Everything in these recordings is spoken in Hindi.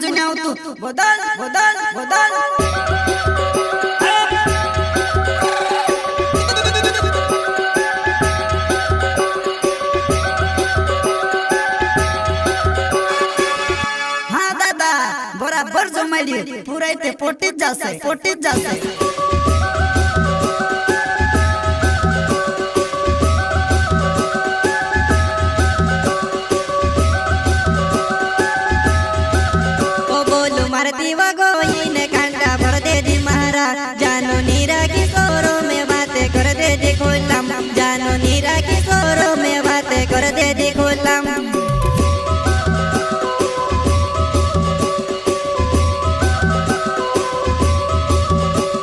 मुझे नहीं आवतु बदल बदल बदल हाँ दादा बराबर जमाइली पूरा इते पोटीत जासे दीवा गोइन कांटा भर दे दी महाराज जानो नीरा किशोरों में बातें कर दे दी खोलम जानो नीरा किशोरों में बातें कर दे दी खोलम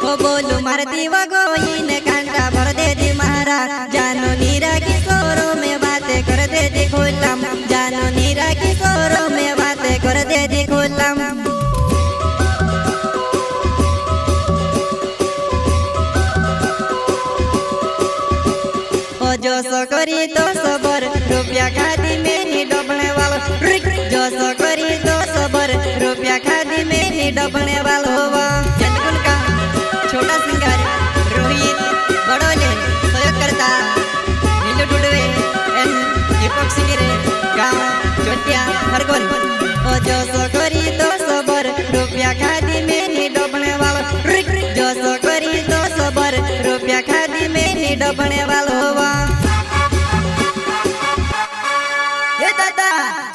ओ बोलू मार दीवा गोइन कांटा भर दे दी महाराज जानो नीरा किशोरों में बातें कर दे दी खोलम जानो नीरा किशोरों में बातें कर दे दी खोलम जो सो करी तो सबर रुपया खादी में नी डबने वाला जो सो करी तो सबर रुपया खादी में नी डबने वाला होवा जनगुण का छोटा सिंगर रोहित बड़ोले सहयोग करता नीलू डुडवे एन दीपक सिंगरे गांव चोटिया हरगोन ओ जो सो करी तो सबर रुपया खादी में नी डबने वाला जो सो करी तो सबर रुपया खादी में नी डबने वाला होवा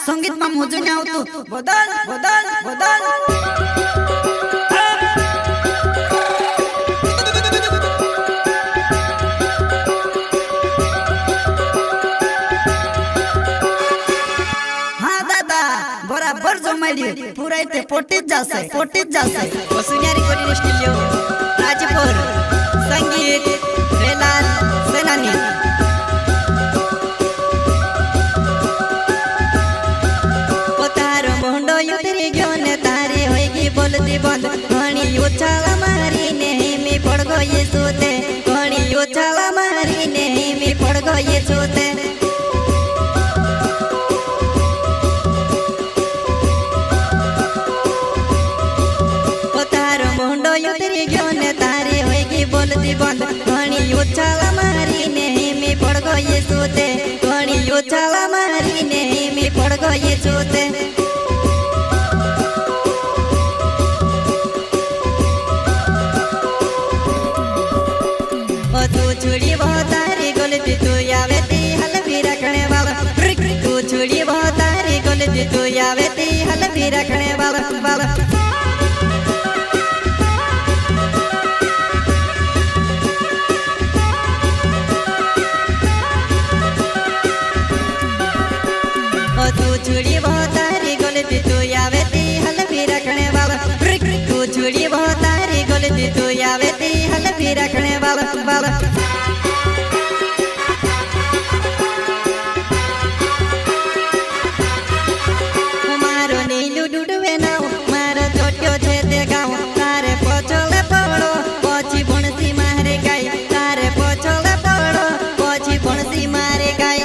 संगीत में मुझे नहीं आवतु बदल बदल बदल हाँ दादा बराबर जमाइली पूरा इते पोटीत जासे वसुनिया रिकॉर्डिंग स्टूडियो राजपुर संगीत रेलाल सेनानी बोलती बंद घणी उछाला मारी नहीं मी पड़ गई सोते घणी उछाला मारी नहीं मी पड़ गई सोते तारो मुंडो युतरी गयो ने तारी होगी बोलती बंद घणी उछाला मारी नहीं मी पड़ गई सोते घणी उछाला मारी नहीं मी पड़ गई सोते तू छुड़ी बहुत तारी गोलती तू आवे ती हल भी रखने वाला तू छुड़ी बहुत तारी गोलती तू आवे ती हल भी रखने वाला तू छुड़ी बहुत तारी गोलती तू आवे ती हल भी रखने वाला तू छुड़ी बहुत तारी गोलती तू आवे ती हल भी रखने वाला मारो नीलू डुडवे नाव मारो छोट्यो छे ते गाँव तारे पोछोले पड़ो पोछी भणसी मारे गाय तारे पोछोले पड़ो पोछी भणसी मारे गाय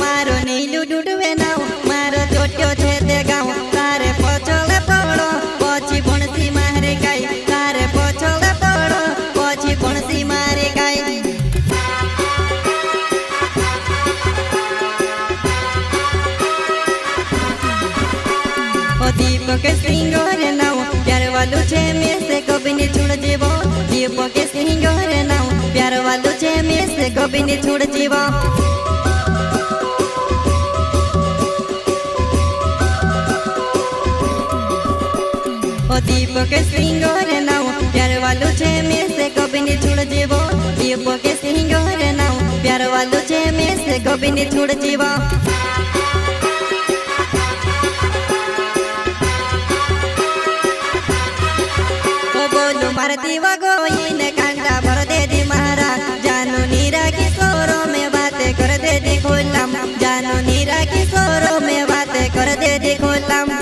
मारो नीलू डुडवे नाव मारो छोट्यो छे ते गाँव तारे पोछोले पड़ो पोछी भणसी मारे गाय तारे पोछोले पड़ो पोछी भणसी मारे गाय दीपक सिंगर नाव प्यार वालू छे में से कभी नहीं छुड़ जीवो दीपक सिंगर नाव प्यार वालू छे में से कभी नहीं छुड़ जीवो दीपक सिंगर नाव प्यार वालू छे में से कभी नहीं छुड़ जीवो दीपक सिंगर नाव प्यार वालू छे में से कभी नहीं छुड़ जीवो बोलू मार दीवा गोइन कांटा भर दे दी महाराज जानो नीरा किशोरों में बातें कर दे दी खोलम जानो नीरा किशोरों में बातें कर दे दी खोलम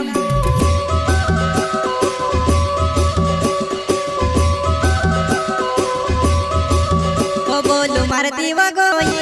मार दीवा गोई